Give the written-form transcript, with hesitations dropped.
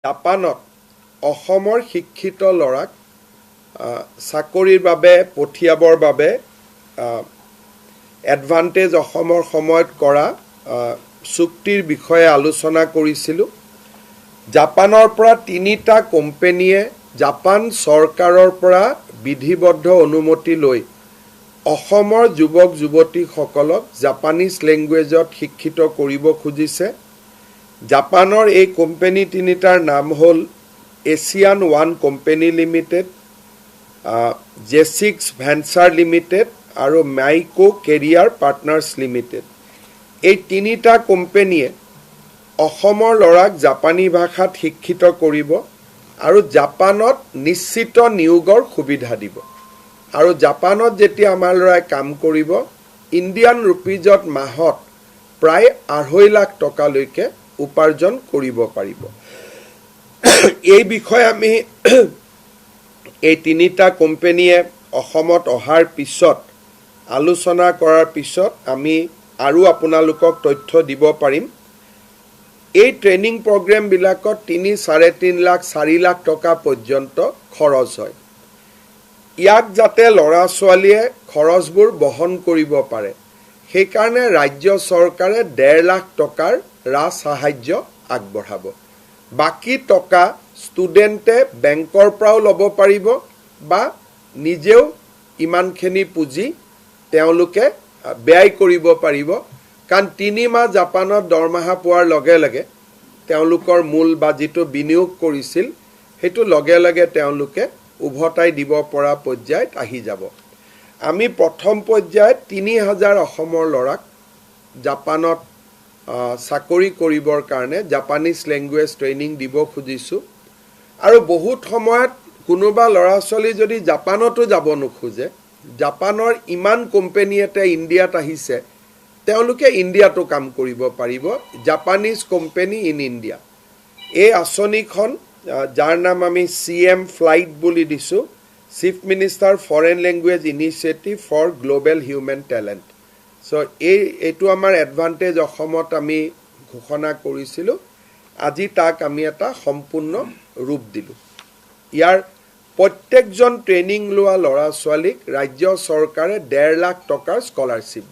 জাপানত অসমৰ শিক্ষিত ল'ৰাক চাকৰিৰ বাবে পঠিয়াবৰ বাবে এডভান্টেজ অসমৰ সময়ত কৰা চুক্তিৰ বিষয়ে আলোচনা কৰিছিলোঁ। জাপানৰ পৰা 3টা কোম্পানীয়ে জাপান চৰকাৰৰ পৰা বিধিবদ্ধ অনুমতি লৈ অসমৰ যুৱক যুৱতীসকলক জাপানীজ লেংগুৱেজত শিক্ষিত কৰিব খুজিছে। জাপানৰ এই কোম্পানী 3টাৰ নাম হ'ল এছিয়ান ওৱান কোম্পানী লিমিটেড, জেচিক্স ভেঞ্চাৰ লিমিটেড আৰু মাইকো কেৰিয়াৰ পাৰ্টনাৰ্ছ লিমিটেড। এই 3টা কোম্পানীয়ে অসমৰ ল'ৰাক জাপানী ভাষাত শিক্ষিত কৰিব আৰু জাপানত নিশ্চিত নিয়োগৰ সুবিধা দিব। আৰু জাপানত যেতিয়া আমাৰ ল'ৰাই কাম কৰিব, ইণ্ডিয়ান ৰুপিজত মাহত প্ৰায় 2.5 লাখ টকালৈকে উপাৰ্জন কৰিব পাৰিব। এই বিষয়ে আমি এই 3টা কোম্পানীয়ে অসমত অহাৰ পিছত আলোচনা কৰাৰ পিছত আমি আৰু আপোনালোকক তথ্য দিব পাৰিম। এই ট্ৰেইনিং প্ৰগ্ৰেমবিলাকত 3-3.5 লাখ 4 লাখ টকা পৰ্যন্ত খৰচ হয়। ইয়াক যাতে ল'ৰা ছোৱালীয়ে খৰচবোৰ বহন কৰিব পাৰে, সেইকাৰণে ৰাজ্য চৰকাৰে 1.5 লাখ টকাৰ ৰাজ সাহায্য আগবঢ়াব। বাকী টকা ষ্টুডেণ্টে বেংকৰ পৰাও ল'ব পাৰিব বা নিজেও ইমানখিনি পুঁজি তেওঁলোকে ব্যয় কৰিব পাৰিব। কাৰণ 3 মাহ জাপানত দৰমহা পোৱাৰ লগে লগে তেওঁলোকৰ মূল বা যিটো বিনিয়োগ কৰিছিল সেইটো লগে লগে তেওঁলোকে উভতাই দিব পৰা পৰ্যায়ত আহি যাব। আমি প্ৰথম পৰ্যায়ত 3000 অসমৰ ল'ৰাক জাপানত চাকৰি কৰিবৰ কাৰণে জাপানীজ লেংগুৱেজ ট্ৰেইনিং দিব খুজিছোঁ। আৰু বহুত সময়ত কোনোবা ল'ৰা ছোৱালী যদি জাপানতো যাব নোখোজে, জাপানৰ ইমান কোম্পানী এটা ইণ্ডিয়াত আহিছে, তেওঁলোকে ইণ্ডিয়াতো কাম কৰিব পাৰিব। জাপানীজ কোম্পানী ইন ইণ্ডিয়া এই আঁচনিখন, যাৰ নাম আমি CM ফ্লাইট বুলি দিছোঁ, chief minister foreign language initiative for global human talent. So' এইটো আমাৰ এডভান্টেজ অসমত আমি ঘোষণা কৰিছিলোঁ। আজি তাক আমি এটা সম্পূৰ্ণ ৰূপ দিলোঁ। ইয়াৰ প্ৰত্যেকজন ট্ৰেইনিং লোৱা ল'ৰা ছোৱালীক ৰাজ্য চৰকাৰে 1.5 লাখ টকাৰ স্কলাৰশ্বিপ দিব।